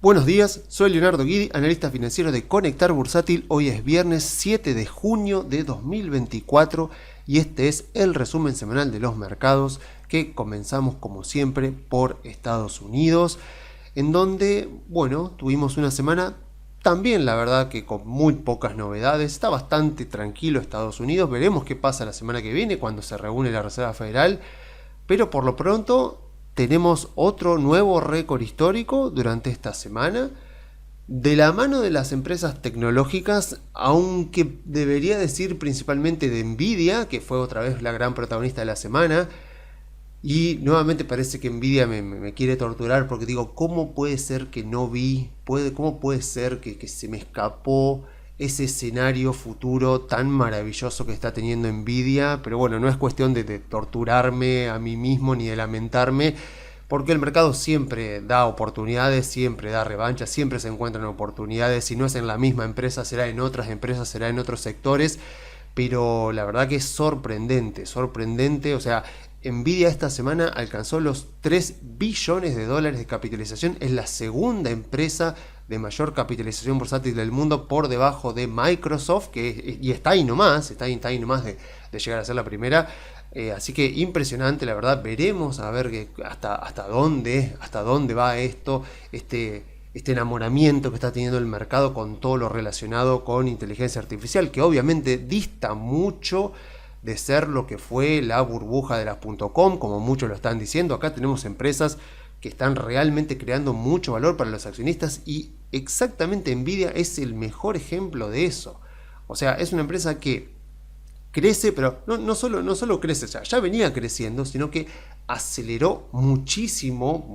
Buenos días, soy Leonardo Guidi, analista financiero de Conectar Bursátil. Hoy es viernes 7 de junio de 2024 y este es el resumen semanal de los mercados que comenzamos como siempre por Estados Unidos, en donde, tuvimos una semana también la verdad que con muy pocas novedades. Está bastante tranquilo Estados Unidos, veremos qué pasa la semana que viene cuando se reúne la Reserva Federal, pero por lo pronto tenemos otro nuevo récord histórico durante esta semana, de la mano de las empresas tecnológicas, aunque debería decir principalmente de Nvidia, que fue otra vez la gran protagonista de la semana. Y nuevamente parece que Nvidia me quiere torturar porque digo, ¿cómo puede ser que no vi? ¿Cómo puede ser que se me escapó ese escenario futuro tan maravilloso que está teniendo Nvidia? Pero bueno, no es cuestión de torturarme a mí mismo ni de lamentarme, porque el mercado siempre da oportunidades, siempre da revancha, siempre se encuentran oportunidades. Si no es en la misma empresa, será en otras empresas, será en otros sectores. Pero la verdad que es sorprendente, o sea, Nvidia esta semana alcanzó los 3 billones de dólares de capitalización, es la segunda empresa de mayor capitalización bursátil del mundo, por debajo de Microsoft, y está ahí nomás, de llegar a ser la primera. Así que impresionante, la verdad. Veremos a ver hasta dónde va este enamoramiento que está teniendo el mercado con todo lo relacionado con inteligencia artificial, que obviamente dista mucho de ser lo que fue la burbuja de las .com, como muchos lo están diciendo. Acá tenemos empresas que están realmente creando mucho valor para los accionistas, y exactamente Nvidia es el mejor ejemplo de eso. O sea, es una empresa que crece, pero no solo crece, ya venía creciendo, sino que aceleró muchísimo,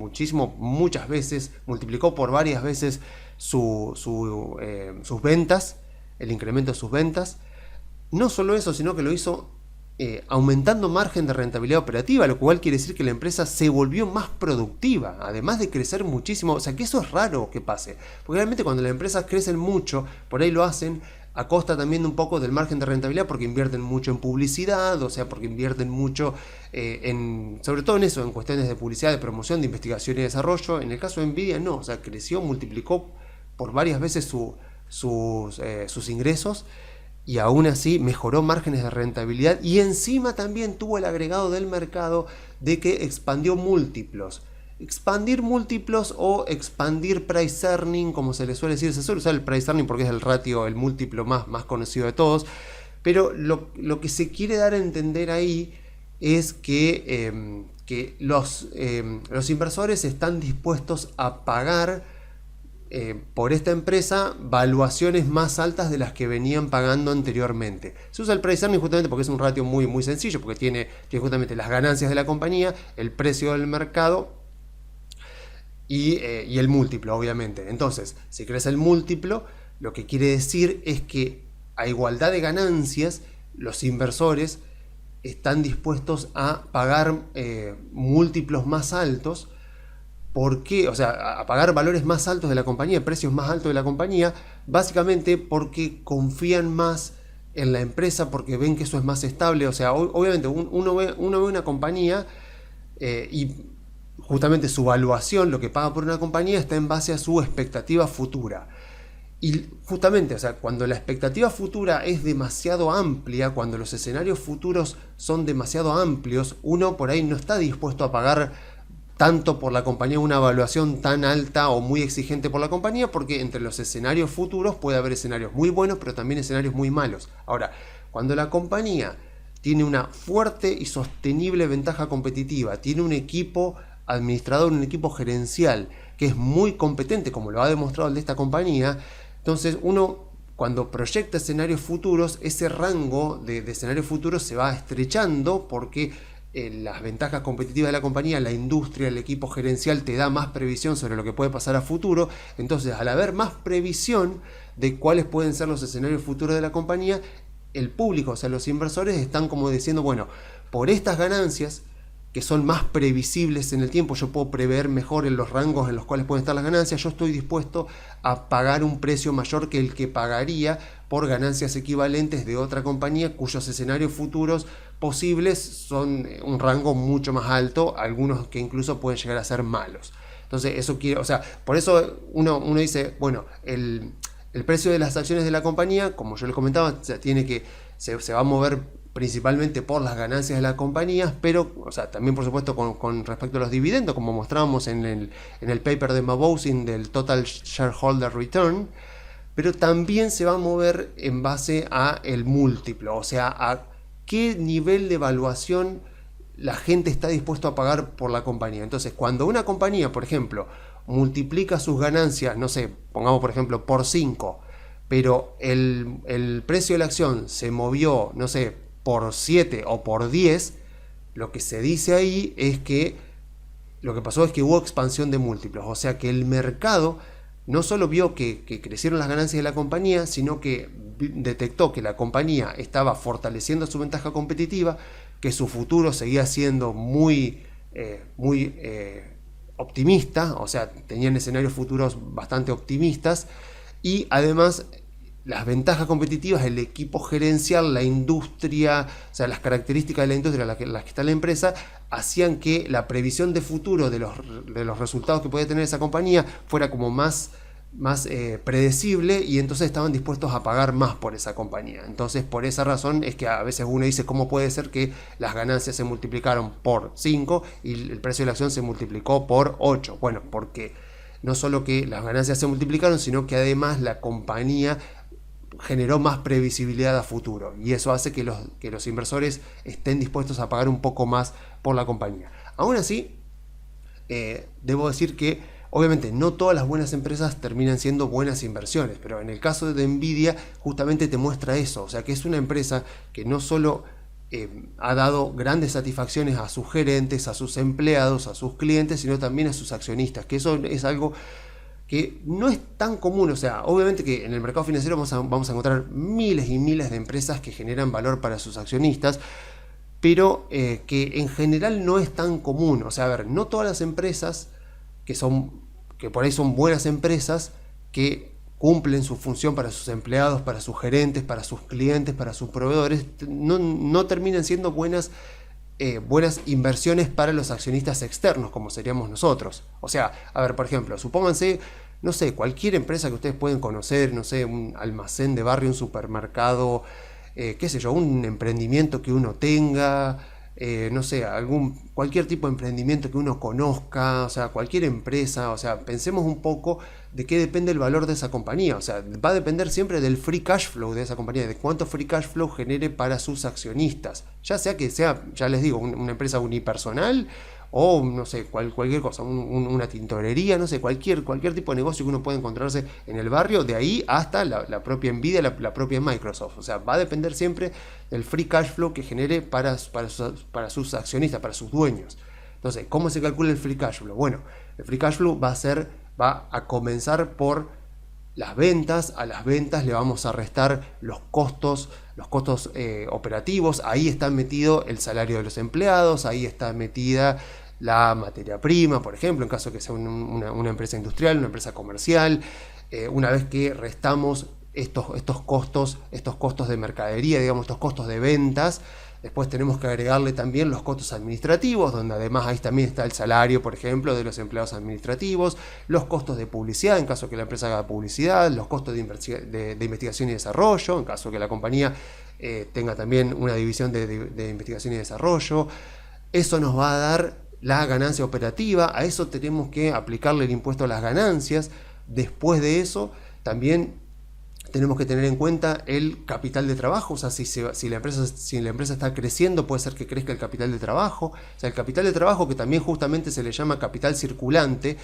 muchas veces, multiplicó por varias veces sus ventas, el incremento de sus ventas. No solo eso, sino que lo hizo aumentando margen de rentabilidad operativa, lo cual quiere decir que la empresa se volvió más productiva, además de crecer muchísimo. O sea, que eso es raro que pase, porque realmente cuando las empresas crecen mucho, por ahí lo hacen a costa también un poco del margen de rentabilidad, porque invierten mucho en publicidad, o sea, porque invierten mucho sobre todo en eso, en cuestiones de publicidad, de promoción, de investigación y desarrollo. En el caso de Nvidia no, o sea, creció, multiplicó por varias veces sus ingresos, y aún así mejoró márgenes de rentabilidad, y encima también tuvo el agregado del mercado de que expandió múltiplos. Expandir múltiplos o expandir price earning, como se le suele decir. Se suele usar el price earning porque es el ratio, el múltiplo más conocido de todos, pero lo que se quiere dar a entender ahí es que los inversores están dispuestos a pagar por esta empresa valuaciones más altas de las que venían pagando anteriormente. Se usa el price earning justamente porque es un ratio muy sencillo, porque tiene justamente las ganancias de la compañía, el precio del mercado y el múltiplo, obviamente. Entonces, si crece el múltiplo, lo que quiere decir es que a igualdad de ganancias, los inversores están dispuestos a pagar múltiplos más altos. ¿Por qué? O sea, a pagar valores más altos de la compañía, precios más altos de la compañía, básicamente porque confían más en la empresa, porque ven que eso es más estable. O sea, obviamente uno ve una compañía y justamente su valuación, lo que paga por una compañía, está en base a su expectativa futura. Y justamente, o sea, cuando la expectativa futura es demasiado amplia, cuando los escenarios futuros son demasiado amplios, uno por ahí no está dispuesto a pagar tanto por la compañía, una evaluación tan alta o muy exigente por la compañía, porque entre los escenarios futuros puede haber escenarios muy buenos, pero también escenarios muy malos. Ahora, cuando la compañía tiene una fuerte y sostenible ventaja competitiva, tiene un equipo administrador, un equipo gerencial que es muy competente, como lo ha demostrado el de esta compañía, entonces uno, cuando proyecta escenarios futuros, ese rango de escenarios futuros se va estrechando, porque las ventajas competitivas de la compañía, la industria, el equipo gerencial te da más previsión sobre lo que puede pasar a futuro. Entonces, al haber más previsión de cuáles pueden ser los escenarios futuros de la compañía, el público, o sea, los inversores están como diciendo, bueno, por estas ganancias que son más previsibles en el tiempo, yo puedo prever mejor en los rangos en los cuales pueden estar las ganancias, yo estoy dispuesto a pagar un precio mayor que el que pagaría por ganancias equivalentes de otra compañía cuyos escenarios futuros posibles son un rango mucho más alto, algunos que incluso pueden llegar a ser malos. Entonces, eso quiere, o sea, por eso uno dice, bueno, el precio de las acciones de la compañía, como yo les comentaba, se va a mover principalmente por las ganancias de las compañías, pero, o sea, también por supuesto con respecto a los dividendos, como mostrábamos en el paper de Mabousin del Total Shareholder Return, pero también se va a mover en base a el múltiplo, o sea, a qué nivel de evaluación la gente está dispuesto a pagar por la compañía. Entonces, cuando una compañía, por ejemplo, multiplica sus ganancias, no sé, pongamos por ejemplo por 5, pero el precio de la acción se movió, no sé, por 7 o por 10, lo que se dice ahí es que lo que pasó es que hubo expansión de múltiplos, o sea que el mercado no solo vio que crecieron las ganancias de la compañía, sino que detectó que la compañía estaba fortaleciendo su ventaja competitiva, que su futuro seguía siendo muy optimista, o sea, tenían escenarios futuros bastante optimistas, y además las ventajas competitivas, el equipo gerencial, la industria, o sea, las características de la industria en las que está la empresa, hacían que la previsión de futuro de los resultados que podía tener esa compañía fuera como más predecible, y entonces estaban dispuestos a pagar más por esa compañía. Entonces, por esa razón es que a veces uno dice, ¿cómo puede ser que las ganancias se multiplicaron por 5 y el precio de la acción se multiplicó por 8? Bueno, porque no solo que las ganancias se multiplicaron, sino que además la compañía generó más previsibilidad a futuro, y eso hace que los inversores estén dispuestos a pagar un poco más por la compañía. Aún así, debo decir que obviamente no todas las buenas empresas terminan siendo buenas inversiones, pero en el caso de Nvidia justamente te muestra eso, o sea que es una empresa que no solo ha dado grandes satisfacciones a sus gerentes, a sus empleados, a sus clientes, sino también a sus accionistas, que eso es algo que no es tan común. O sea, obviamente que en el mercado financiero vamos a encontrar miles y miles de empresas que generan valor para sus accionistas, pero que en general no es tan común. O sea, a ver, no todas las empresas que por ahí son buenas empresas, que cumplen su función para sus empleados, para sus gerentes, para sus clientes, para sus proveedores, no terminan siendo buenas inversiones para los accionistas externos, como seríamos nosotros. O sea, a ver, por ejemplo, supónganse, no sé, cualquier empresa que ustedes pueden conocer, no sé, un almacén de barrio, un supermercado, qué sé yo, un emprendimiento que uno tenga, no sé, cualquier tipo de emprendimiento que uno conozca, o sea, cualquier empresa. O sea, pensemos un poco de qué depende el valor de esa compañía. O sea, va a depender siempre del free cash flow de esa compañía, de cuánto free cash flow genere para sus accionistas, ya sea que sea, ya les digo, una empresa unipersonal o no sé, cualquier cosa, una tintorería, no sé, cualquier tipo de negocio que uno pueda encontrarse en el barrio, de ahí hasta la propia Nvidia, la propia Microsoft. O sea, va a depender siempre del free cash flow que genere para sus accionistas, para sus dueños. Entonces, ¿cómo se calcula el free cash flow? Bueno, el free cash flow va a comenzar por las ventas. A las ventas le vamos a restar los costos operativos. Ahí está metido el salario de los empleados, ahí está metida la materia prima, por ejemplo, en caso que sea una empresa industrial, una empresa comercial. Una vez que restamos estos costos de mercadería, digamos, estos costos de ventas, después tenemos que agregarle también los costos administrativos, donde además ahí también está el salario, por ejemplo, de los empleados administrativos, los costos de publicidad, en caso que la empresa haga publicidad, los costos de investigación y desarrollo, en caso que la compañía tenga también una división de investigación y desarrollo. Eso nos va a dar la ganancia operativa. A eso tenemos que aplicarle el impuesto a las ganancias. Después de eso, también tenemos que tener en cuenta el capital de trabajo. O sea, si la empresa está creciendo, puede ser que crezca el capital de trabajo. O sea, el capital de trabajo, que también justamente se le llama capital circulante,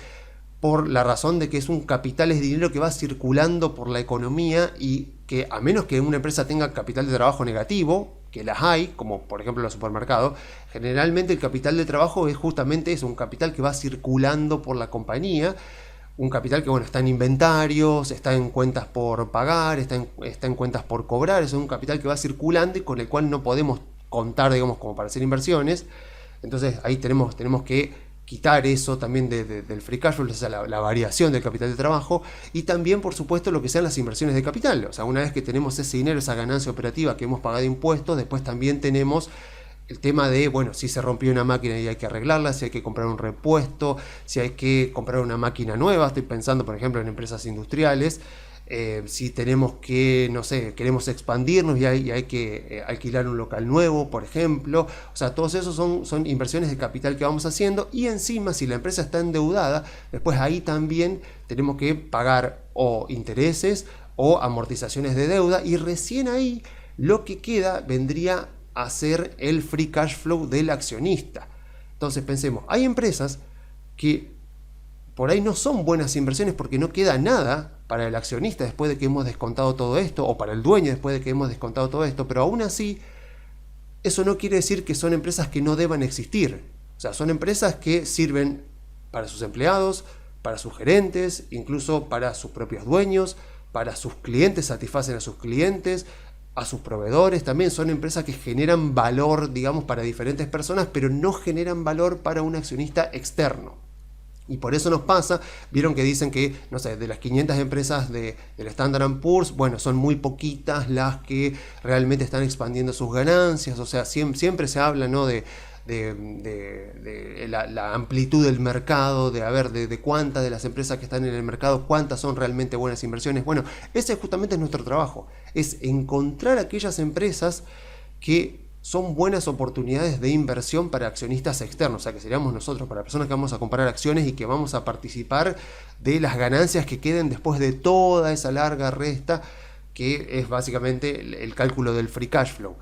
por la razón de que es dinero que va circulando por la economía, y que a menos que una empresa tenga capital de trabajo negativo, que las hay, como por ejemplo los supermercados, generalmente el capital de trabajo es justamente eso, un capital que va circulando por la compañía, un capital que, bueno, está en inventarios, está en cuentas por pagar, está en cuentas por cobrar. Es un capital que va circulando y con el cual no podemos contar, digamos, como para hacer inversiones. Entonces ahí tenemos que quitar eso también del free cash flow, o sea, la variación del capital de trabajo, y también, por supuesto, lo que sean las inversiones de capital. O sea, una vez que tenemos ese dinero, esa ganancia operativa que hemos pagado impuestos, después también tenemos el tema de, bueno, si se rompió una máquina y hay que arreglarla, si hay que comprar un repuesto, si hay que comprar una máquina nueva. Estoy pensando, por ejemplo, en empresas industriales. Si tenemos que, no sé, queremos expandirnos y hay que alquilar un local nuevo, por ejemplo. O sea, todos esos son inversiones de capital que vamos haciendo. Y encima, si la empresa está endeudada, después ahí también tenemos que pagar o intereses o amortizaciones de deuda. Y recién ahí lo que queda vendría a ser el free cash flow del accionista. Entonces pensemos, hay empresas que por ahí no son buenas inversiones porque no queda nada para el accionista después de que hemos descontado todo esto, o para el dueño después de que hemos descontado todo esto, pero aún así eso no quiere decir que son empresas que no deban existir. O sea, son empresas que sirven para sus empleados, para sus gerentes, incluso para sus propios dueños, para sus clientes, satisfacen a sus clientes, a sus proveedores. También son empresas que generan valor, digamos, para diferentes personas, pero no generan valor para un accionista externo. Y por eso nos pasa, vieron que dicen que, no sé, de las 500 empresas del Standard & Poor's, bueno, son muy poquitas las que realmente están expandiendo sus ganancias. O sea, siempre se habla, ¿no?, de la amplitud del mercado, de cuántas de las empresas que están en el mercado, cuántas son realmente buenas inversiones. Bueno, ese justamente es nuestro trabajo, es encontrar aquellas empresas que son buenas oportunidades de inversión para accionistas externos, o sea, que seríamos nosotros, para personas que vamos a comprar acciones y que vamos a participar de las ganancias que queden después de toda esa larga resta, que es básicamente el cálculo del free cash flow.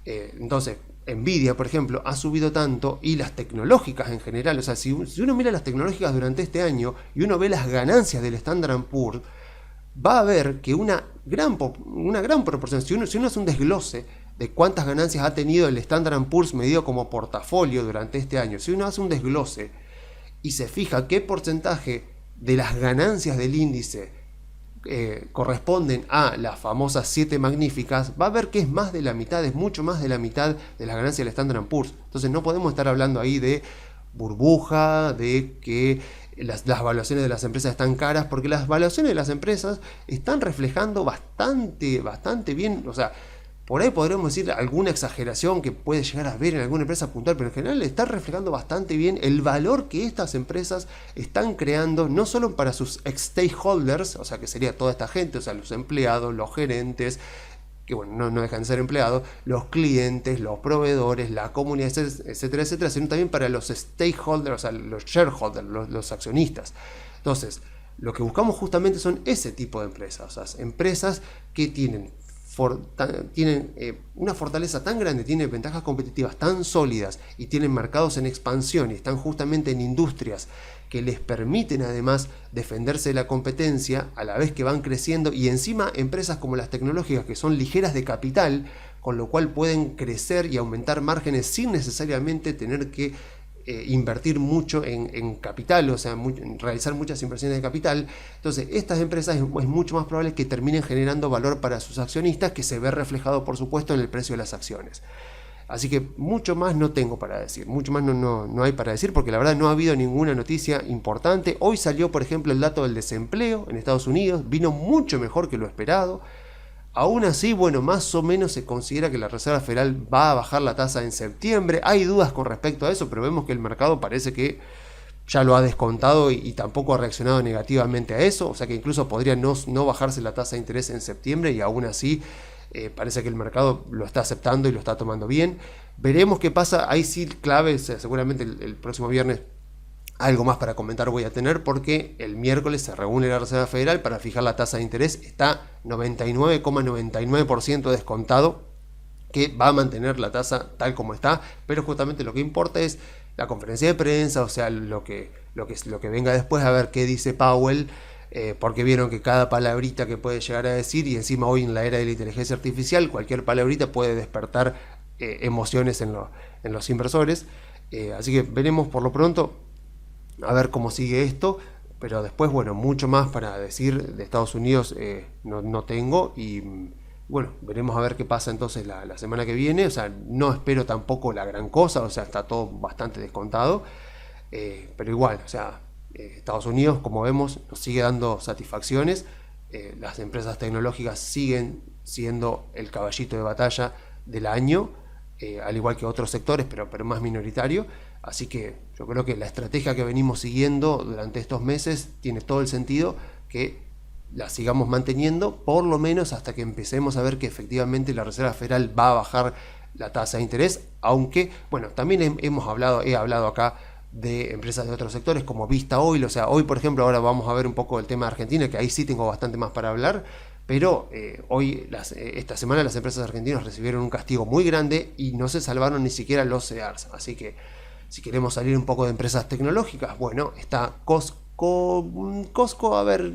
Entonces, Nvidia, por ejemplo, ha subido tanto, y las tecnológicas en general. O sea, si uno mira las tecnológicas durante este año y uno ve las ganancias del Standard & Poor's, va a ver que una gran proporción, si uno hace un desglose de cuántas ganancias ha tenido el Standard & Poor's medido como portafolio durante este año, si uno hace un desglose y se fija qué porcentaje de las ganancias del índice corresponden a las famosas 7 magníficas, va a ver que es más de la mitad, es mucho más de la mitad de las ganancias del Standard & Poor's. Entonces no podemos estar hablando ahí de burbuja, de que las valuaciones de las empresas están caras, porque las valuaciones de las empresas están reflejando bastante bien. O sea, por ahí podremos decir alguna exageración que puede llegar a ver en alguna empresa puntual, pero en general está reflejando bastante bien el valor que estas empresas están creando, no solo para sus stakeholders, o sea, que sería toda esta gente, o sea, los empleados, los gerentes, que bueno, no dejan de ser empleados, los clientes, los proveedores, la comunidad, etcétera, etcétera, sino también para los stakeholders, o sea, los shareholders, los accionistas. Entonces, lo que buscamos justamente son ese tipo de empresas, o sea, empresas que tienen una fortaleza tan grande, tienen ventajas competitivas tan sólidas y tienen mercados en expansión y están justamente en industrias que les permiten además defenderse de la competencia a la vez que van creciendo, y encima empresas como las tecnológicas que son ligeras de capital, con lo cual pueden crecer y aumentar márgenes sin necesariamente tener que invertir mucho en capital, o sea, realizar muchas inversiones de capital. Entonces, estas empresas es mucho más probable que terminen generando valor para sus accionistas, que se ve reflejado, por supuesto, en el precio de las acciones. Así que mucho más no tengo para decir, mucho más no hay para decir, porque la verdad no ha habido ninguna noticia importante. Hoy salió, por ejemplo, el dato del desempleo en Estados Unidos, vino mucho mejor que lo esperado. Aún así, bueno, más o menos se considera que la Reserva Federal va a bajar la tasa en septiembre. Hay dudas con respecto a eso, pero vemos que el mercado parece que ya lo ha descontado y tampoco ha reaccionado negativamente a eso. O sea que incluso podría no bajarse la tasa de interés en septiembre, y aún así parece que el mercado lo está aceptando y lo está tomando bien. Veremos qué pasa. Ahí sí, clave, seguramente el próximo viernes algo más para comentar voy a tener, porque el miércoles se reúne la Reserva Federal para fijar la tasa de interés. Está 99,99% descontado que va a mantener la tasa tal como está, pero justamente lo que importa es la conferencia de prensa, o sea, lo que venga después, a ver qué dice Powell, porque vieron que cada palabrita que puede llegar a decir, y encima hoy en la era de la inteligencia artificial, cualquier palabrita puede despertar emociones en los inversores. Así que veremos por lo pronto a ver cómo sigue esto, pero después, bueno, mucho más para decir de Estados Unidos no tengo, y bueno, veremos a ver qué pasa entonces la semana que viene. O sea, no espero tampoco la gran cosa, o sea, está todo bastante descontado, pero igual, o sea, Estados Unidos, como vemos, nos sigue dando satisfacciones. Las empresas tecnológicas siguen siendo el caballito de batalla del año, al igual que otros sectores, pero más minoritario. Así que yo creo que la estrategia que venimos siguiendo durante estos meses tiene todo el sentido que la sigamos manteniendo, por lo menos hasta que empecemos a ver que efectivamente la Reserva Federal va a bajar la tasa de interés, aunque, bueno, también he hablado acá de empresas de otros sectores como Vista Oil, o sea, hoy por ejemplo, ahora vamos a ver un poco el tema de Argentina, que ahí sí tengo bastante más para hablar, pero esta semana las empresas argentinas recibieron un castigo muy grande y no se salvaron ni siquiera los CEARs, así que si queremos salir un poco de empresas tecnológicas, bueno, está Costco, a ver,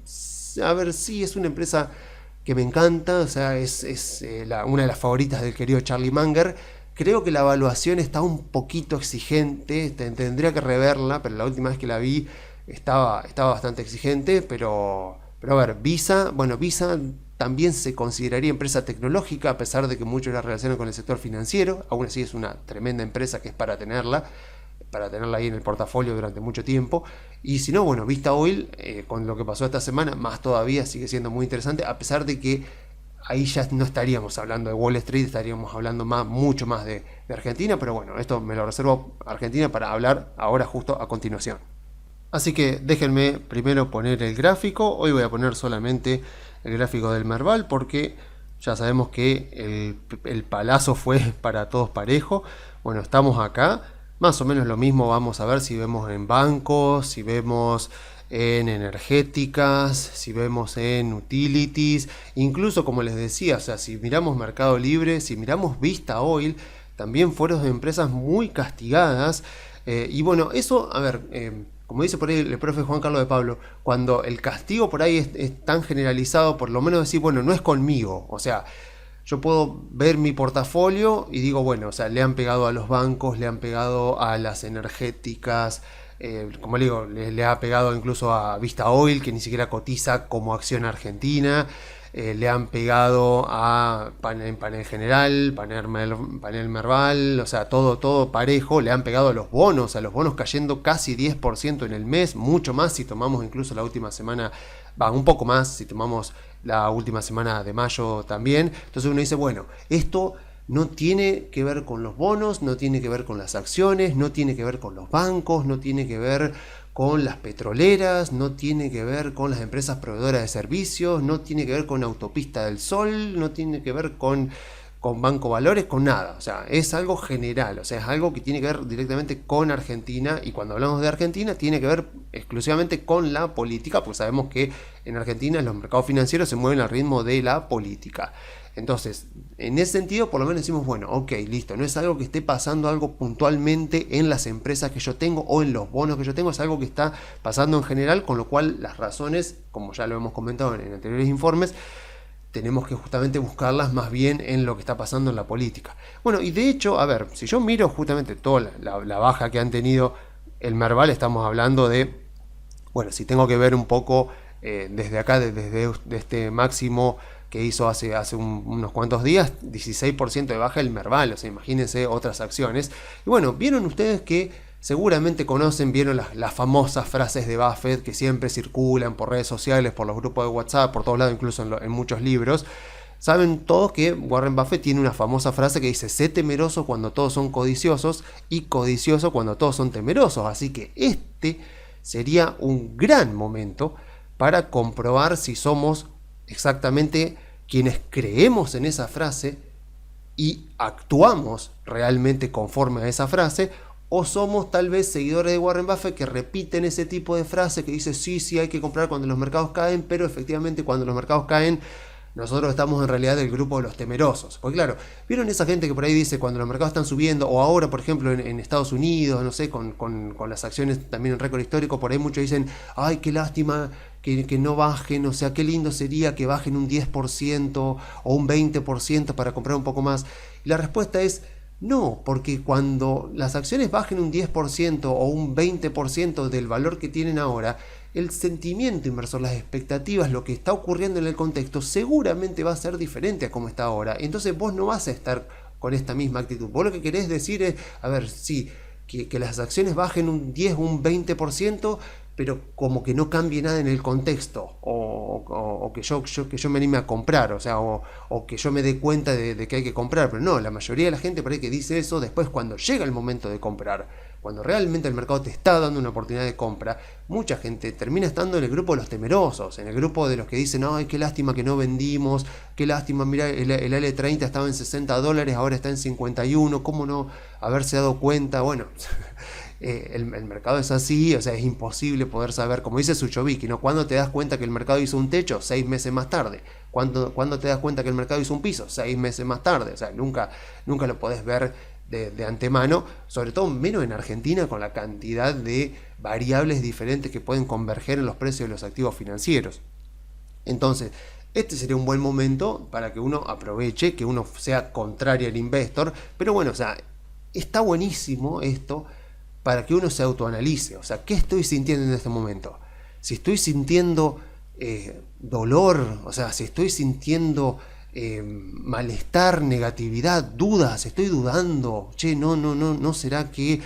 sí, es una empresa que me encanta, o sea, es una de las favoritas del querido Charlie Munger. Creo que la evaluación está un poquito exigente, tendría que reverla, pero la última vez que la vi estaba bastante exigente, pero a ver, Visa también se consideraría empresa tecnológica, a pesar de que muchos la relacionan con el sector financiero. Aún así es una tremenda empresa que es para tenerla ahí en el portafolio durante mucho tiempo. Y si no, bueno, Vista Oil, con lo que pasó esta semana, más todavía sigue siendo muy interesante, a pesar de que ahí ya no estaríamos hablando de Wall Street, estaríamos hablando mucho más de Argentina, pero bueno, esto me lo reservo a Argentina para hablar ahora justo a continuación. Así que déjenme primero poner el gráfico. Hoy voy a poner solamente el gráfico del Merval porque ya sabemos que el palazo fue para todos parejo. Bueno, estamos acá, más o menos lo mismo. Vamos a ver si vemos en bancos, si vemos en energéticas, si vemos en utilities, incluso como les decía, o sea, si miramos Mercado Libre, si miramos Vista Oil, también fueron empresas muy castigadas. Y bueno, eso, a ver, como dice por ahí el profe Juan Carlos de Pablo, cuando el castigo por ahí es tan generalizado, por lo menos decir, bueno, no es conmigo, o sea, yo puedo ver mi portafolio y digo, bueno, o sea, le han pegado a los bancos, le han pegado a las energéticas, como le digo, le ha pegado incluso a Vista Oil, que ni siquiera cotiza como acción argentina. Le han pegado a Panel General, Panel Merval, o sea, todo parejo. Le han pegado a los bonos cayendo casi 10% en el mes, mucho más si tomamos incluso la última semana, un poco más si tomamos la última semana de mayo también. Entonces uno dice, bueno, esto no tiene que ver con los bonos, no tiene que ver con las acciones, no tiene que ver con los bancos, no tiene que ver con las petroleras, no tiene que ver con las empresas proveedoras de servicios, no tiene que ver con Autopista del Sol, no tiene que ver con Banco Valores, con nada. O sea, es algo general, o sea, es algo que tiene que ver directamente con Argentina, y cuando hablamos de Argentina tiene que ver exclusivamente con la política, pues sabemos que en Argentina los mercados financieros se mueven al ritmo de la política. Entonces, en ese sentido, por lo menos decimos, bueno, ok, listo, no es algo que esté pasando algo puntualmente en las empresas que yo tengo o en los bonos que yo tengo, es algo que está pasando en general, con lo cual las razones, como ya lo hemos comentado en anteriores informes, tenemos que justamente buscarlas más bien en lo que está pasando en la política. Bueno, y de hecho, a ver, si yo miro justamente toda la baja que han tenido el Merval, estamos hablando de, bueno, si tengo que ver un poco desde acá, desde este máximo que hizo hace unos cuantos días, 16% de baja el Merval, o sea, imagínense otras acciones. Y bueno, vieron ustedes que seguramente vieron las famosas frases de Buffett que siempre circulan por redes sociales, por los grupos de WhatsApp, por todos lados, incluso en muchos libros. Saben todos que Warren Buffett tiene una famosa frase que dice: sé temeroso cuando todos son codiciosos y codicioso cuando todos son temerosos. Así que este sería un gran momento para comprobar si somos exactamente quienes creemos en esa frase y actuamos realmente conforme a esa frase, o somos tal vez seguidores de Warren Buffett que repiten ese tipo de frase que dice sí hay que comprar cuando los mercados caen, pero efectivamente cuando los mercados caen nosotros estamos en realidad del grupo de los temerosos. Porque claro, ¿vieron esa gente que por ahí dice cuando los mercados están subiendo, o ahora por ejemplo en Estados Unidos, no sé, con las acciones también en récord histórico, por ahí muchos dicen, ay, qué lástima que no bajen, o sea, qué lindo sería que bajen un 10% o un 20% para comprar un poco más? Y la respuesta es no, porque cuando las acciones bajen un 10% o un 20% del valor que tienen ahora, el sentimiento inversor, las expectativas, lo que está ocurriendo en el contexto, seguramente va a ser diferente a como está ahora. Entonces vos no vas a estar con esta misma actitud. Vos lo que querés decir es, a ver, sí, que las acciones bajen un 10 o un 20%, pero como que no cambie nada en el contexto, o o que yo me anime a comprar, o sea, o que yo me dé cuenta de que hay que comprar, pero no, la mayoría de la gente por ahí que dice eso, después cuando llega el momento de comprar, cuando realmente el mercado te está dando una oportunidad de compra, mucha gente termina estando en el grupo de los temerosos, en el grupo de los que dicen, ay, qué lástima que no vendimos, qué lástima, mira, el L30 estaba en $60, ahora está en 51, ¿cómo no haberse dado cuenta? Bueno, el mercado es así, o sea, es imposible poder saber, como dice Suchovicki, ¿no? ¿Cuándo te das cuenta que el mercado hizo un techo? 6 meses más tarde. ¿Cuándo te das cuenta que el mercado hizo un piso? 6 meses más tarde. O sea, nunca lo podés ver de antemano, sobre todo menos en Argentina, con la cantidad de variables diferentes que pueden converger en los precios de los activos financieros. Entonces, este sería un buen momento para que uno aproveche, que uno sea contrario al investor, pero bueno, o sea, está buenísimo esto para que uno se autoanalice, o sea, ¿qué estoy sintiendo en este momento? Si estoy sintiendo dolor, o sea, si estoy sintiendo malestar, negatividad, dudas, estoy dudando, che, no será que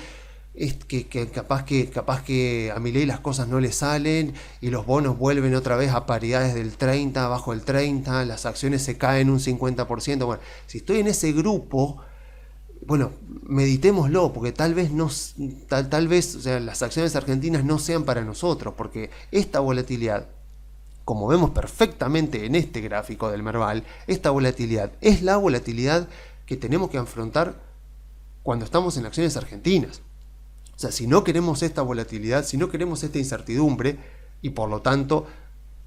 capaz que a Milei las cosas no le salen y los bonos vuelven otra vez a paridades del 30, abajo del 30, las acciones se caen un 50%, bueno, si estoy en ese grupo, bueno, meditémoslo, porque tal vez o sea, las acciones argentinas no sean para nosotros, porque esta volatilidad, como vemos perfectamente en este gráfico del Merval, esta volatilidad es la volatilidad que tenemos que afrontar cuando estamos en acciones argentinas. O sea, si no queremos esta volatilidad, si no queremos esta incertidumbre, y por lo tanto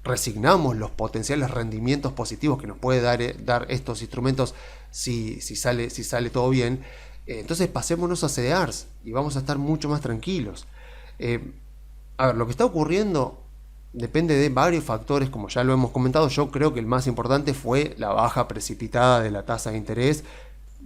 resignamos los potenciales rendimientos positivos que nos puede dar estos instrumentos si sale todo bien, entonces pasémonos a CDRs y vamos a estar mucho más tranquilos. A ver, lo que está ocurriendo depende de varios factores, como ya lo hemos comentado. Yo creo que el más importante fue la baja precipitada de la tasa de interés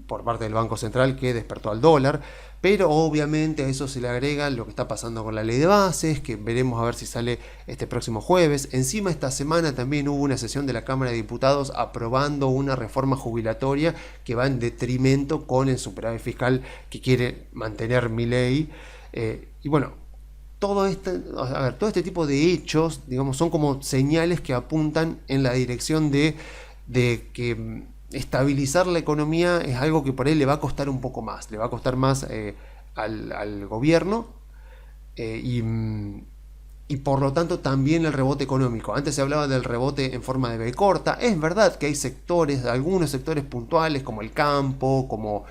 por parte del Banco Central, que despertó al dólar, pero obviamente a eso se le agrega lo que está pasando con la ley de bases, que veremos a ver si sale este próximo jueves. Encima, esta semana también hubo una sesión de la Cámara de Diputados aprobando una reforma jubilatoria que va en detrimento con el superávit fiscal que quiere mantener Milei. Y bueno, todo este tipo de hechos, digamos, son como señales que apuntan en la dirección de que estabilizar la economía es algo que por ahí le va a costar un poco más, le va a costar más al gobierno y por lo tanto también el rebote económico. Antes se hablaba del rebote en forma de V corta. Es verdad que hay sectores, algunos sectores puntuales como el campo, como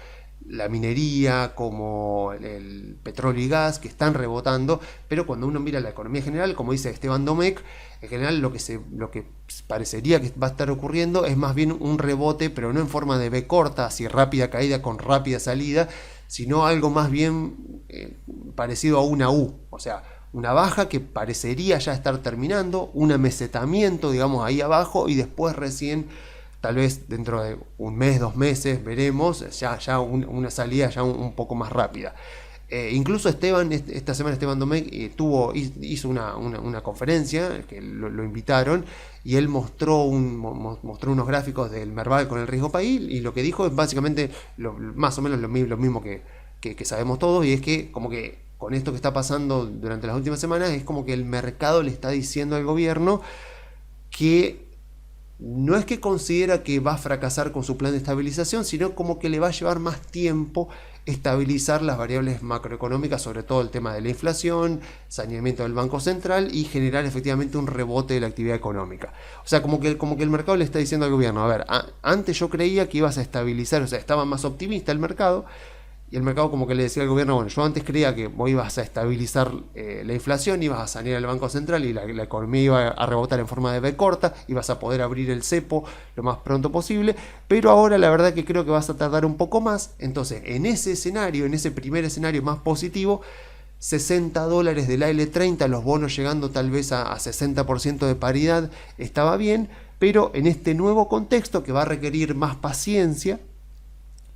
la minería, como el petróleo y gas, que están rebotando, pero cuando uno mira la economía general, como dice Esteban Domecq, en general lo que parecería que va a estar ocurriendo es más bien un rebote, pero no en forma de V corta, así rápida caída con rápida salida, sino algo más bien parecido a una U, o sea, una baja que parecería ya estar terminando, un amesetamiento, digamos, ahí abajo, y después recién, tal vez dentro de un mes, 2 meses, veremos ya una salida ya un poco más rápida. Incluso esta semana Esteban Domecq hizo una conferencia, que lo invitaron, y él mostró unos gráficos del Merval con el riesgo país, y lo que dijo es básicamente más o menos lo mismo que sabemos todos, y es que como que con esto que está pasando durante las últimas semanas, es como que el mercado le está diciendo al gobierno que no es que considera que va a fracasar con su plan de estabilización, sino como que le va a llevar más tiempo estabilizar las variables macroeconómicas, sobre todo el tema de la inflación, saneamiento del Banco Central y generar efectivamente un rebote de la actividad económica. O sea, como que el mercado le está diciendo al gobierno, a ver, antes yo creía que ibas a estabilizar, o sea, estaba más optimista el mercado, y el mercado como que le decía al gobierno, bueno, yo antes creía que vos ibas a estabilizar la inflación, ibas a sanear el Banco Central y la economía iba a rebotar en forma de V corta, ibas a poder abrir el cepo lo más pronto posible, pero ahora la verdad que creo que vas a tardar un poco más. Entonces, en ese escenario, en ese primer escenario más positivo, $60 del L30, los bonos llegando tal vez a 60% de paridad, estaba bien, pero en este nuevo contexto que va a requerir más paciencia,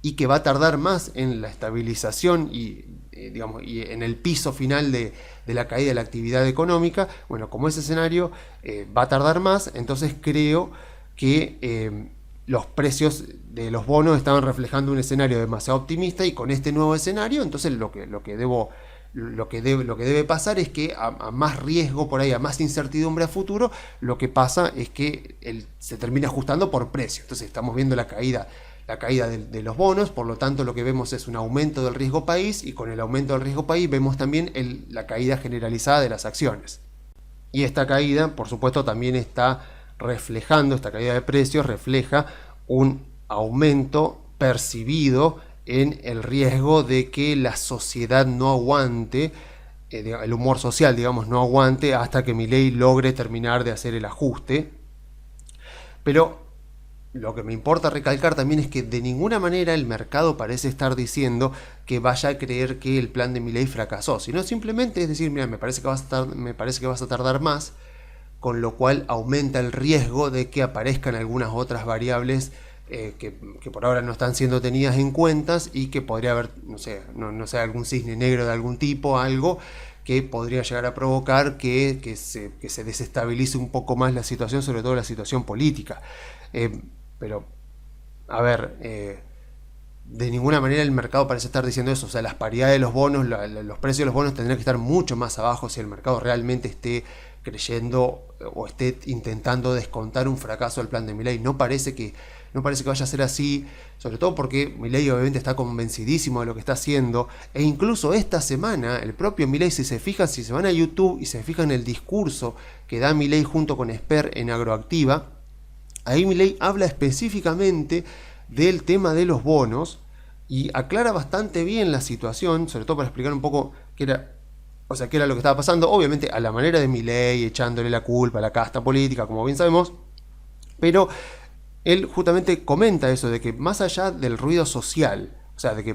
y que va a tardar más en la estabilización y en el piso final de la caída de la actividad económica, bueno, como ese escenario va a tardar más, entonces creo que los precios de los bonos estaban reflejando un escenario demasiado optimista, y con este nuevo escenario, entonces lo que debo lo que debe pasar es que a más riesgo por ahí, a más incertidumbre a futuro, lo que pasa es que se termina ajustando por precio. Entonces estamos viendo la caída de los bonos, por lo tanto lo que vemos es un aumento del riesgo país, y con el aumento del riesgo país vemos también la caída generalizada de las acciones. Y esta caída, por supuesto, también está reflejando, esta caída de precios refleja un aumento percibido en el riesgo de que la sociedad no aguante, el humor social, digamos, no aguante hasta que Milei logre terminar de hacer el ajuste. Pero lo que me importa recalcar también es que de ninguna manera el mercado parece estar diciendo que vaya a creer que el plan de Milei fracasó, sino simplemente es decir, mira, me parece que vas a tardar más, con lo cual aumenta el riesgo de que aparezcan algunas otras variables que por ahora no están siendo tenidas en cuenta, y que podría haber, no sé, algún cisne negro de algún tipo, algo que podría llegar a provocar que se desestabilice un poco más la situación, sobre todo la situación política. Pero, a ver, de ninguna manera el mercado parece estar diciendo eso. O sea, las paridades de los bonos, los precios de los bonos tendrían que estar mucho más abajo si el mercado realmente esté creyendo o esté intentando descontar un fracaso del plan de Milei. No parece que vaya a ser así, sobre todo porque Milei obviamente está convencidísimo de lo que está haciendo, e incluso esta semana el propio Milei, si se van a YouTube y se fijan en el discurso que da Milei junto con Esper en Agroactiva, ahí Milei habla específicamente del tema de los bonos y aclara bastante bien la situación, sobre todo para explicar un poco qué era lo que estaba pasando, obviamente a la manera de Milei, echándole la culpa a la casta política, como bien sabemos, pero él justamente comenta eso, de que más allá del ruido social, o sea, de que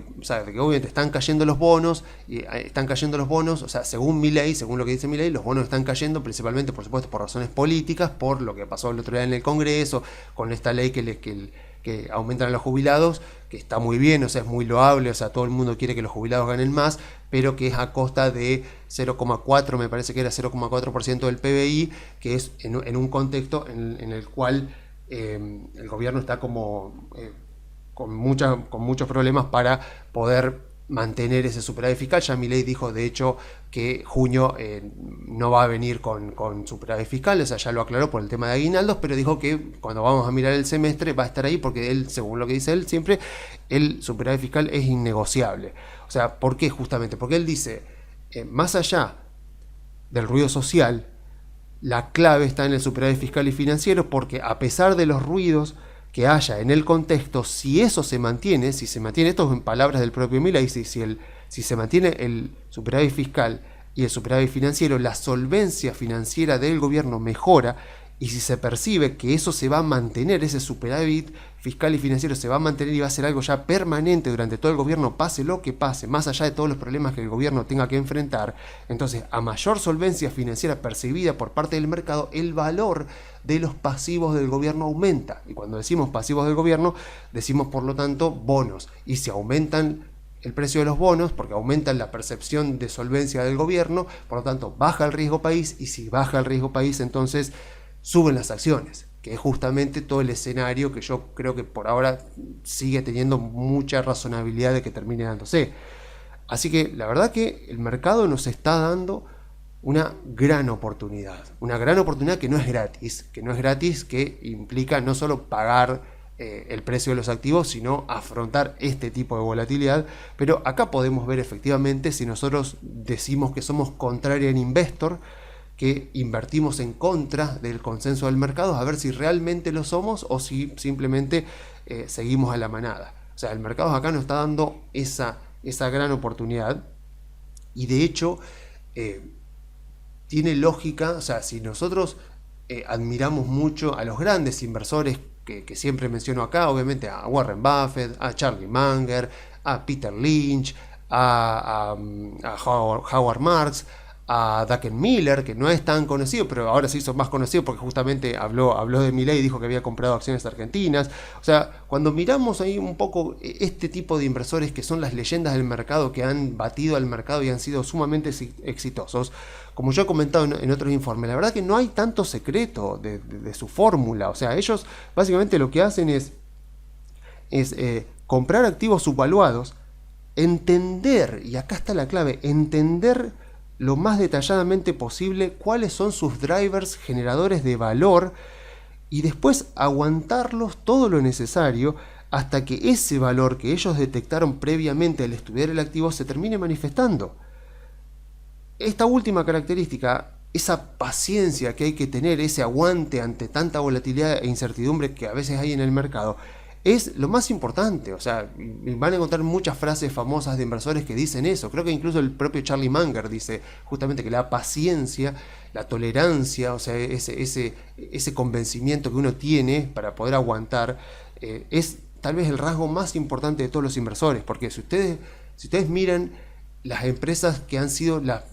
obviamente están cayendo los bonos, o sea, según lo que dice Milei, los bonos están cayendo principalmente, por supuesto, por razones políticas, por lo que pasó el otro día en el Congreso, con esta ley que aumentan a los jubilados, que está muy bien, o sea, es muy loable, o sea, todo el mundo quiere que los jubilados ganen más, pero que es a costa de 0,4, me parece que era 0,4% del PBI, que es en un contexto en el cual el gobierno está como con muchos problemas para poder mantener ese superávit fiscal. Ya Milei dijo, de hecho, que junio no va a venir con superávit fiscal, o sea, ya lo aclaró por el tema de aguinaldos, pero dijo que cuando vamos a mirar el semestre va a estar ahí, porque él, según lo que dice él, siempre el superávit fiscal es innegociable. O sea, ¿por qué? Justamente porque él dice, más allá del ruido social, la clave está en el superávit fiscal y financiero, porque a pesar de los ruidos que haya en el contexto, si eso se mantiene, esto es en palabras del propio Milei, si se mantiene el superávit fiscal y el superávit financiero, la solvencia financiera del gobierno mejora, y si se percibe que eso se va a mantener, ese superávit fiscal y financiero se va a mantener y va a ser algo ya permanente durante todo el gobierno, pase lo que pase, más allá de todos los problemas que el gobierno tenga que enfrentar, entonces a mayor solvencia financiera percibida por parte del mercado, el valor de los pasivos del gobierno aumenta. Y cuando decimos pasivos del gobierno, decimos por lo tanto bonos. Y si aumentan el precio de los bonos, porque aumentan la percepción de solvencia del gobierno, por lo tanto baja el riesgo país, y si baja el riesgo país, entonces suben las acciones, que es justamente todo el escenario que yo creo que por ahora sigue teniendo mucha razonabilidad de que termine dándose. Así que la verdad que el mercado nos está dando una gran oportunidad que no es gratis, que implica no solo pagar el precio de los activos, sino afrontar este tipo de volatilidad. Pero acá podemos ver efectivamente, si nosotros decimos que somos contrarian investor, que invertimos en contra del consenso del mercado, a ver si realmente lo somos o si simplemente seguimos a la manada. O sea, el mercado acá nos está dando esa gran oportunidad, y de hecho tiene lógica. O sea, si nosotros admiramos mucho a los grandes inversores que siempre menciono acá, obviamente a Warren Buffett, a Charlie Munger, a Peter Lynch, a Howard Marks, a Druckenmiller, que no es tan conocido, pero ahora se hizo más conocido porque justamente habló de Milei y dijo que había comprado acciones argentinas. O sea, cuando miramos ahí un poco este tipo de inversores que son las leyendas del mercado, que han batido al mercado y han sido sumamente exitosos, como yo he comentado en otros informes, la verdad que no hay tanto secreto de su fórmula. O sea, ellos básicamente lo que hacen es comprar activos subvaluados, entender, y acá está la clave, entender lo más detalladamente posible cuáles son sus drivers generadores de valor y después aguantarlos todo lo necesario hasta que ese valor que ellos detectaron previamente al estudiar el activo se termine manifestando. Esta última característica, esa paciencia que hay que tener, ese aguante ante tanta volatilidad e incertidumbre que a veces hay en el mercado, es lo más importante. O sea, van a encontrar muchas frases famosas de inversores que dicen eso. Creo que incluso el propio Charlie Munger dice justamente que la paciencia, la tolerancia, o sea, ese convencimiento que uno tiene para poder aguantar, es tal vez el rasgo más importante de todos los inversores. Porque si ustedes miran las empresas que han sido las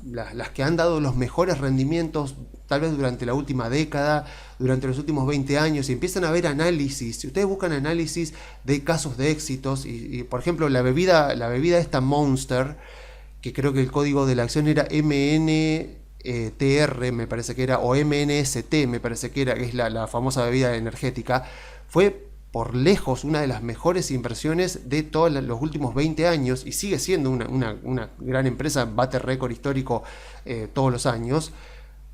que han dado los mejores rendimientos, tal vez durante la última década, durante los últimos 20 años, y empiezan a ver análisis, si ustedes buscan análisis de casos de éxitos, y por ejemplo la bebida esta Monster, que creo que el código de la acción era MNTR, me parece que era, o MNST, me parece que era, que es la famosa bebida energética, fue por lejos una de las mejores inversiones de todos los últimos 20 años y sigue siendo una gran empresa, bate récord histórico todos los años,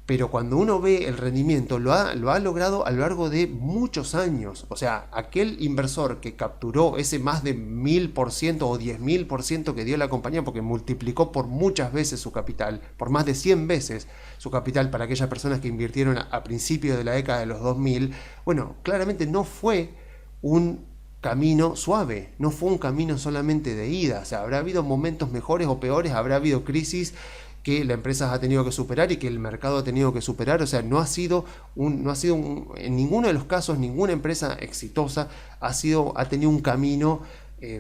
pero cuando uno ve el rendimiento lo ha logrado a lo largo de muchos años. O sea, aquel inversor que capturó ese más de 1000% o 10.000% que dio la compañía, porque multiplicó por muchas veces su capital, por más de 100 veces su capital para aquellas personas que invirtieron a principios de la década de los 2000, bueno, claramente no fue un camino suave, no fue un camino solamente de ida. O sea, habrá habido momentos mejores o peores, habrá habido crisis que la empresa ha tenido que superar y que el mercado ha tenido que superar. O sea, no ha sido en ninguno de los casos, ninguna empresa exitosa ha tenido un camino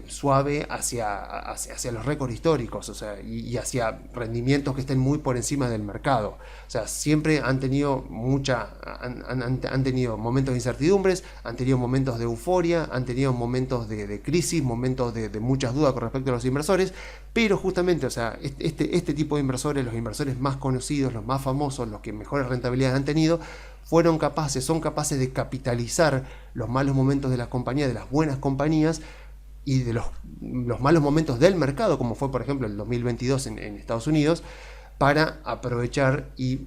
suave hacia los récords históricos, o sea, y hacia rendimientos que estén muy por encima del mercado. O sea, siempre han tenido han tenido momentos de incertidumbres, han tenido momentos de euforia, han tenido momentos de crisis, momentos de muchas dudas con respecto a los inversores, pero justamente, o sea, este tipo de inversores, los inversores más conocidos, los más famosos, los que mejores rentabilidades han tenido, son capaces de capitalizar los malos momentos de las compañías, de las buenas compañías, y de los malos momentos del mercado, como fue por ejemplo el 2022 en Estados Unidos, para aprovechar y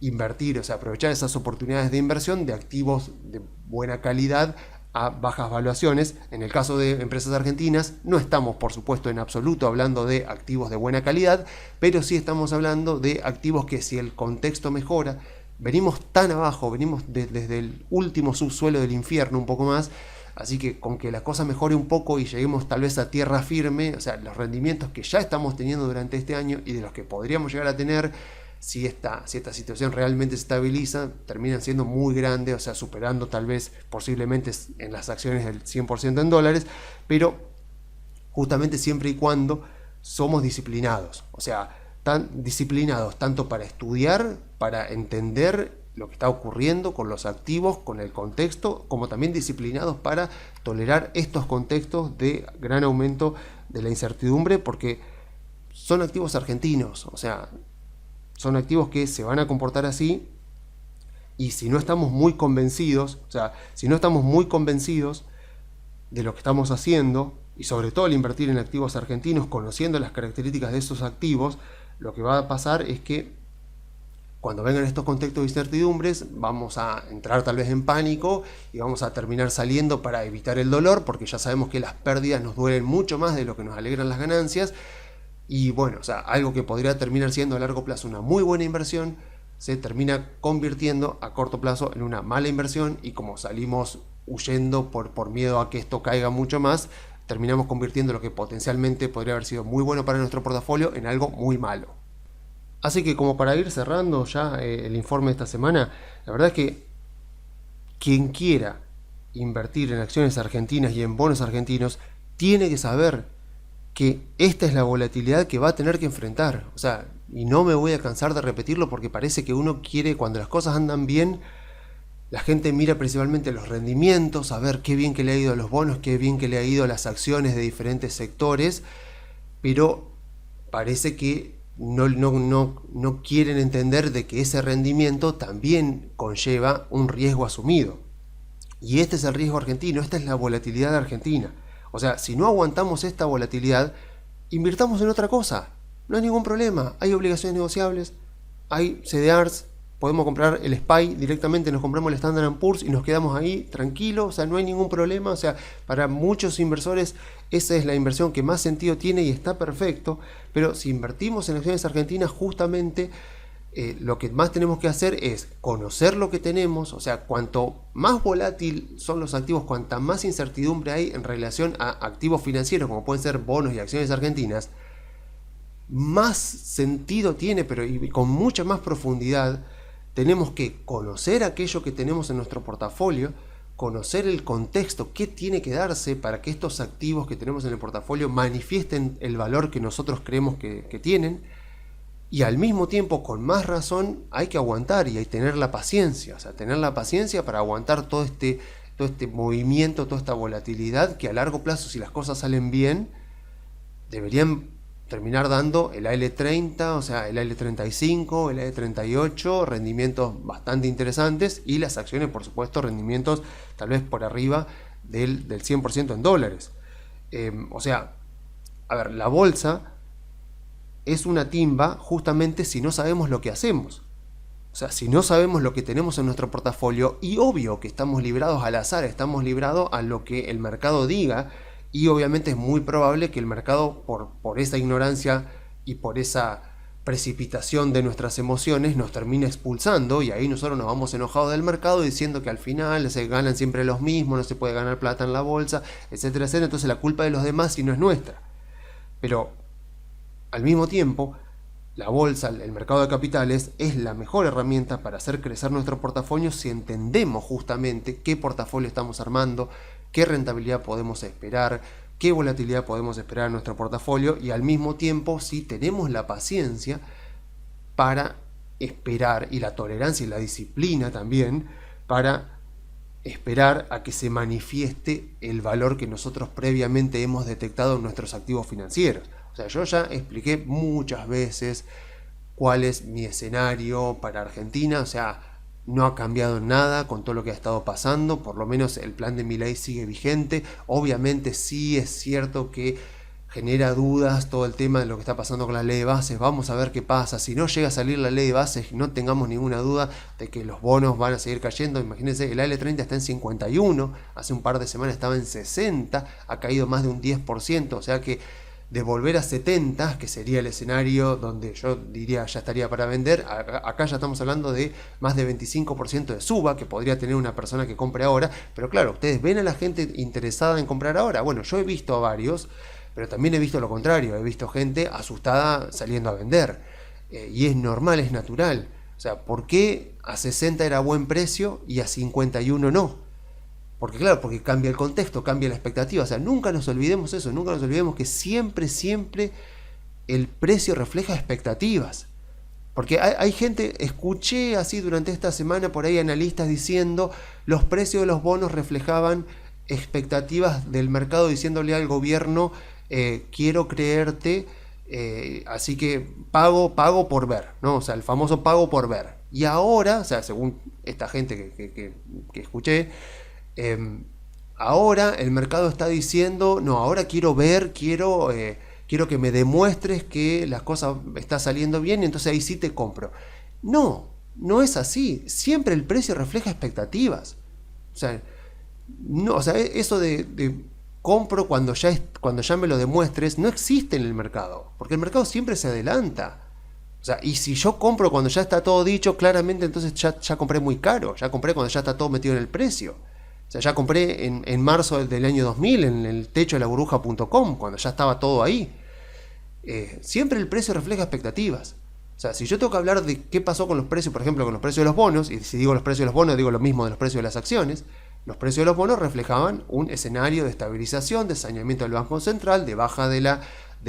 invertir, o sea, aprovechar esas oportunidades de inversión de activos de buena calidad a bajas valuaciones. En el caso de empresas argentinas, no estamos por supuesto en absoluto hablando de activos de buena calidad, pero sí estamos hablando de activos que, si el contexto mejora, venimos tan abajo, venimos desde el último subsuelo del infierno un poco más. Así que con que la cosa mejore un poco y lleguemos tal vez a tierra firme, o sea, los rendimientos que ya estamos teniendo durante este año y de los que podríamos llegar a tener si esta situación realmente se estabiliza, terminan siendo muy grandes, o sea, superando tal vez posiblemente en las acciones del 100% en dólares, pero justamente siempre y cuando somos disciplinados, o sea, tan disciplinados tanto para estudiar, para entender lo que está ocurriendo con los activos, con el contexto, como también disciplinados para tolerar estos contextos de gran aumento de la incertidumbre, porque son activos argentinos, o sea, son activos que se van a comportar así, y si no estamos muy convencidos, o sea, si no estamos muy convencidos de lo que estamos haciendo, y sobre todo al invertir en activos argentinos, conociendo las características de esos activos, lo que va a pasar es que cuando vengan estos contextos de incertidumbres, vamos a entrar tal vez en pánico y vamos a terminar saliendo para evitar el dolor, porque ya sabemos que las pérdidas nos duelen mucho más de lo que nos alegran las ganancias. Y bueno, o sea, algo que podría terminar siendo a largo plazo una muy buena inversión, se termina convirtiendo a corto plazo en una mala inversión, y como salimos huyendo por miedo a que esto caiga mucho más, terminamos convirtiendo lo que potencialmente podría haber sido muy bueno para nuestro portafolio en algo muy malo. Así que, como para ir cerrando ya el informe de esta semana, la verdad es que quien quiera invertir en acciones argentinas y en bonos argentinos tiene que saber que esta es la volatilidad que va a tener que enfrentar. O sea, y no me voy a cansar de repetirlo, porque parece que uno quiere, cuando las cosas andan bien, la gente mira principalmente los rendimientos, a ver qué bien que le ha ido a los bonos, qué bien que le ha ido a las acciones de diferentes sectores, pero parece que no quieren entender de que ese rendimiento también conlleva un riesgo asumido. Y este es el riesgo argentino, esta es la volatilidad argentina. O sea, si no aguantamos esta volatilidad, invirtamos en otra cosa. No hay ningún problema. Hay obligaciones negociables, hay CDRs, podemos comprar el SPY directamente, nos compramos el Standard & Poor's y nos quedamos ahí tranquilos, o sea, no hay ningún problema. O sea, para muchos inversores esa es la inversión que más sentido tiene y está perfecto, pero si invertimos en acciones argentinas, justamente lo que más tenemos que hacer es conocer lo que tenemos. O sea, cuanto más volátil son los activos, cuanta más incertidumbre hay en relación a activos financieros, como pueden ser bonos y acciones argentinas, más sentido tiene, pero y con mucha más profundidad. Tenemos que conocer aquello que tenemos en nuestro portafolio, conocer el contexto, qué tiene que darse para que estos activos que tenemos en el portafolio manifiesten el valor que nosotros creemos que tienen, y al mismo tiempo, con más razón, hay que aguantar y hay que tener la paciencia, o sea, tener la paciencia para aguantar todo este movimiento, toda esta volatilidad que a largo plazo, si las cosas salen bien, deberían terminar dando el AL30, o sea, el AL35, el AL38, rendimientos bastante interesantes, y las acciones, por supuesto, rendimientos tal vez por arriba del 100% en dólares. O sea, a ver, la bolsa es una timba justamente si no sabemos lo que hacemos. O sea, si no sabemos lo que tenemos en nuestro portafolio, y obvio que estamos librados al azar, estamos librados a lo que el mercado diga. Y obviamente es muy probable que el mercado, por esa ignorancia y por esa precipitación de nuestras emociones, nos termine expulsando, y ahí nosotros nos vamos enojados del mercado diciendo que al final se ganan siempre los mismos, no se puede ganar plata en la bolsa, etcétera, etcétera. Entonces la culpa de los demás si no es nuestra. Pero al mismo tiempo, la bolsa, el mercado de capitales, es la mejor herramienta para hacer crecer nuestro portafolio si entendemos justamente qué portafolio estamos armando, qué rentabilidad podemos esperar, qué volatilidad podemos esperar en nuestro portafolio, y al mismo tiempo si tenemos la paciencia para esperar, y la tolerancia y la disciplina también, para esperar a que se manifieste el valor que nosotros previamente hemos detectado en nuestros activos financieros. O sea, yo ya expliqué muchas veces cuál es mi escenario para Argentina. O sea, no ha cambiado nada con todo lo que ha estado pasando. Por lo menos el plan de Milei sigue vigente. Obviamente sí es cierto que genera dudas todo el tema de lo que está pasando con la ley de bases. Vamos a ver qué pasa. Si no llega a salir la ley de bases, no tengamos ninguna duda de que los bonos van a seguir cayendo. Imagínense, el AL30 está en 51, hace un par de semanas estaba en 60, ha caído más de un 10%, o sea que de volver a 70, que sería el escenario donde yo diría ya estaría para vender, acá ya estamos hablando de más de 25% de suba que podría tener una persona que compre ahora. Pero claro, ustedes ven a la gente interesada en comprar ahora. Bueno, yo he visto a varios, pero también he visto lo contrario, he visto gente asustada saliendo a vender. Y es normal, es natural. O sea, ¿por qué a 60 era buen precio y a 51 no? Porque claro, porque cambia el contexto, cambia la expectativa. O sea, nunca nos olvidemos eso, nunca nos olvidemos que siempre el precio refleja expectativas. Porque hay gente, escuché así durante esta semana por ahí analistas diciendo los precios de los bonos reflejaban expectativas del mercado, diciéndole al gobierno, quiero creerte, así que pago por ver, ¿no? O sea, el famoso pago por ver. Y ahora, o sea, según esta gente que escuché, ahora el mercado está diciendo, no, ahora quiero ver, quiero que me demuestres que las cosas están saliendo bien, y entonces ahí sí te compro. No, no es así. Siempre el precio refleja expectativas. O sea, no, o sea, eso de compro cuando ya me lo demuestres, no existe en el mercado, porque el mercado siempre se adelanta. O sea, y si yo compro cuando ya está todo dicho, claramente entonces ya compré muy caro, ya compré cuando ya está todo metido en el precio. O sea, ya compré en marzo del año 2000 en el techo de la burbuja.com, cuando ya estaba todo ahí. Siempre el precio refleja expectativas. O sea, si yo tengo que hablar de qué pasó con los precios, por ejemplo, con los precios de los bonos, y si digo los precios de los bonos, digo lo mismo de los precios de las acciones. Los precios de los bonos reflejaban un escenario de estabilización, de saneamiento del Banco Central, de baja de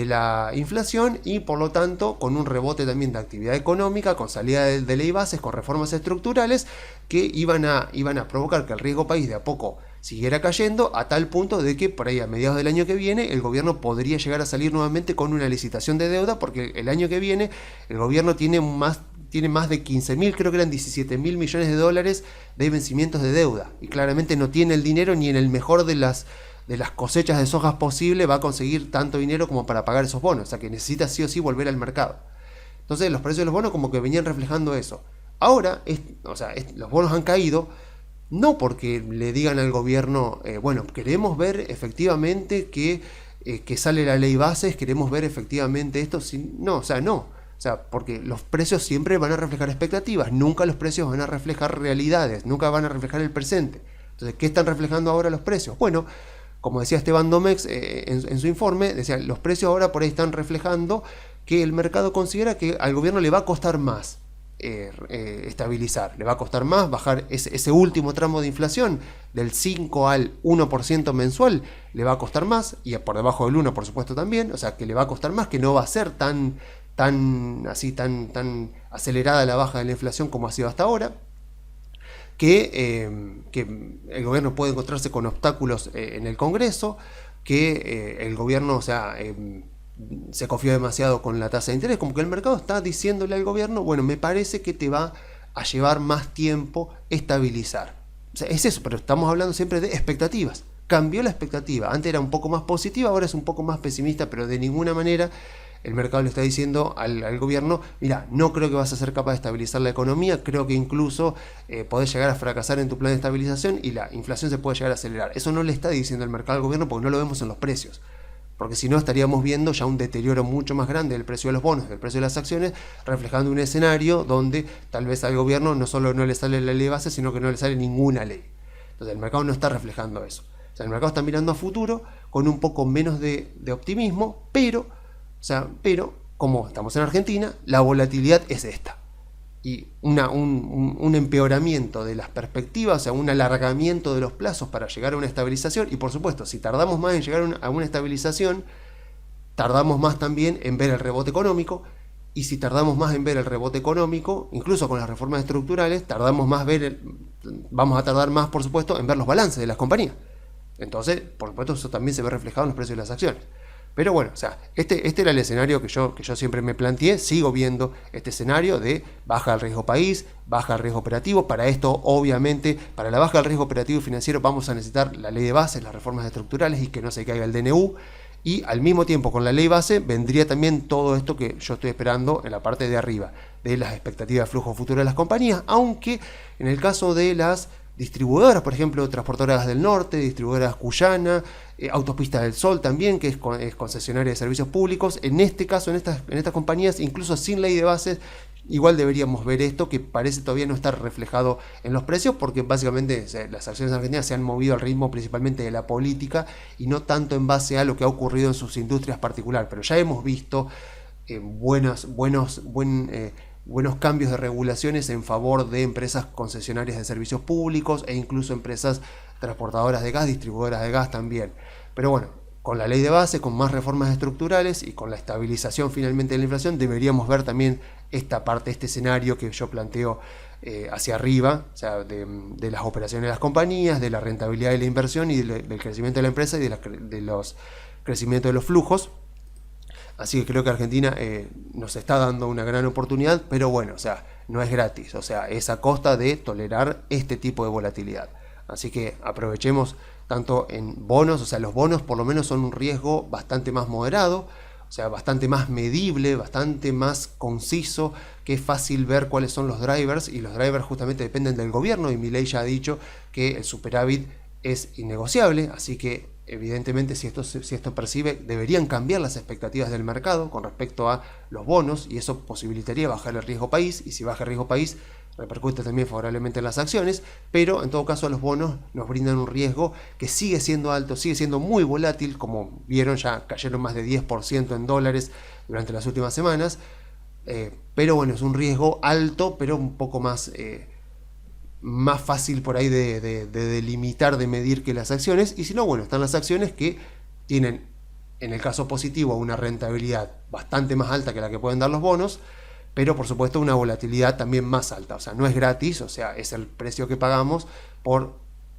la inflación, y por lo tanto con un rebote también de actividad económica, con salida de ley bases, con reformas estructurales que iban a provocar que el riesgo país de a poco siguiera cayendo, a tal punto de que por ahí a mediados del año que viene el gobierno podría llegar a salir nuevamente con una licitación de deuda, porque el año que viene el gobierno tiene más de 15.000, creo que eran 17.000 millones de dólares de vencimientos de deuda, y claramente no tiene el dinero ni en el mejor de de las cosechas de sojas posible va a conseguir tanto dinero como para pagar esos bonos, o sea que necesita sí o sí volver al mercado. Entonces los precios de los bonos como que venían reflejando eso. Ahora, los bonos han caído, no porque le digan al gobierno, bueno, queremos ver efectivamente que sale la ley bases, queremos ver efectivamente esto, no, porque los precios siempre van a reflejar expectativas, nunca los precios van a reflejar realidades, nunca van a reflejar el presente. Entonces, ¿qué están reflejando ahora los precios? Bueno, como decía Esteban Domex en su informe, decía, los precios ahora por ahí están reflejando que el mercado considera que al gobierno le va a costar más estabilizar, le va a costar más bajar ese último tramo de inflación del 5 al 1% mensual, le va a costar más, y por debajo del 1 por supuesto también, o sea que le va a costar más, que no va a ser tan acelerada la baja de la inflación como ha sido hasta ahora, que el gobierno puede encontrarse con obstáculos en el Congreso, que el gobierno, se confió demasiado con la tasa de interés, como que el mercado está diciéndole al gobierno, bueno, me parece que te va a llevar más tiempo estabilizar. O sea, es eso, pero estamos hablando siempre de expectativas. Cambió la expectativa, antes era un poco más positiva, ahora es un poco más pesimista, pero de ninguna manera el mercado le está diciendo al gobierno, mira, no creo que vas a ser capaz de estabilizar la economía, creo que incluso podés llegar a fracasar en tu plan de estabilización y la inflación se puede llegar a acelerar. Eso no le está diciendo el mercado al gobierno porque no lo vemos en los precios. Porque si no estaríamos viendo ya un deterioro mucho más grande del precio de los bonos, del precio de las acciones, reflejando un escenario donde tal vez al gobierno no solo no le sale la ley base, sino que no le sale ninguna ley. Entonces el mercado no está reflejando eso. O sea, el mercado está mirando a futuro con un poco menos de optimismo, pero como estamos en Argentina, la volatilidad es esta. Y un empeoramiento de las perspectivas, o sea, un alargamiento de los plazos para llegar a una estabilización. Y por supuesto, si tardamos más en llegar a una estabilización, tardamos más también en ver el rebote económico. Y si tardamos más en ver el rebote económico, incluso con las reformas estructurales, vamos a tardar más, por supuesto, en ver los balances de las compañías. Entonces, por supuesto, eso también se ve reflejado en los precios de las acciones. Pero bueno, este era el escenario que yo siempre me planteé. Sigo viendo este escenario de baja del riesgo país, baja del riesgo operativo. Para esto, obviamente, para la baja del riesgo operativo y financiero vamos a necesitar la ley de bases, las reformas estructurales y que no se caiga el DNU. Y al mismo tiempo, con la ley base, vendría también todo esto que yo estoy esperando en la parte de arriba, de las expectativas de flujo futuro de las compañías, aunque en el caso de las distribuidoras, por ejemplo, Transportadoras del Norte, Distribuidoras Cuyana, Autopistas del Sol también, que es concesionaria de servicios públicos. En este caso, en estas compañías, incluso sin ley de bases, igual deberíamos ver esto, que parece todavía no estar reflejado en los precios, porque básicamente las acciones argentinas se han movido al ritmo principalmente de la política y no tanto en base a lo que ha ocurrido en sus industrias particulares. Pero ya hemos visto buenos cambios de regulaciones en favor de empresas concesionarias de servicios públicos e incluso empresas transportadoras de gas, distribuidoras de gas también. Pero bueno, con la ley de base, con más reformas estructurales y con la estabilización finalmente de la inflación, deberíamos ver también esta parte, este escenario que yo planteo hacia arriba, o sea, de las operaciones de las compañías, de la rentabilidad de la inversión y del crecimiento de la empresa y de los crecimientos de los flujos. Así que creo que Argentina nos está dando una gran oportunidad, pero bueno, no es gratis, es a costa de tolerar este tipo de volatilidad. Así que aprovechemos tanto en bonos, los bonos por lo menos son un riesgo bastante más moderado, bastante más medible, bastante más conciso, que es fácil ver cuáles son los drivers, y los drivers justamente dependen del gobierno, y Milei ya ha dicho que el superávit es innegociable, así que evidentemente si esto percibe, deberían cambiar las expectativas del mercado con respecto a los bonos, y eso posibilitaría bajar el riesgo país, y si baja el riesgo país repercute también favorablemente en las acciones, pero en todo caso los bonos nos brindan un riesgo que sigue siendo alto, sigue siendo muy volátil, como vieron ya cayeron más de 10% en dólares durante las últimas semanas, pero bueno, es un riesgo alto, pero un poco más fácil por ahí de delimitar, de medir que las acciones. Y si no, bueno, están las acciones que tienen, en el caso positivo, una rentabilidad bastante más alta que la que pueden dar los bonos, pero por supuesto una volatilidad también más alta. No es gratis, es el precio que pagamos por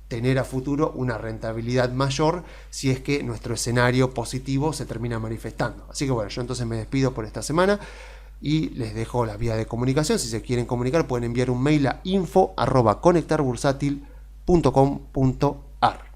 tener a futuro una rentabilidad mayor si es que nuestro escenario positivo se termina manifestando. Así que bueno, yo entonces me despido por esta semana y les dejo la vía de comunicación. Si se quieren comunicar, pueden enviar un mail a info@conectarbursátil.com.ar.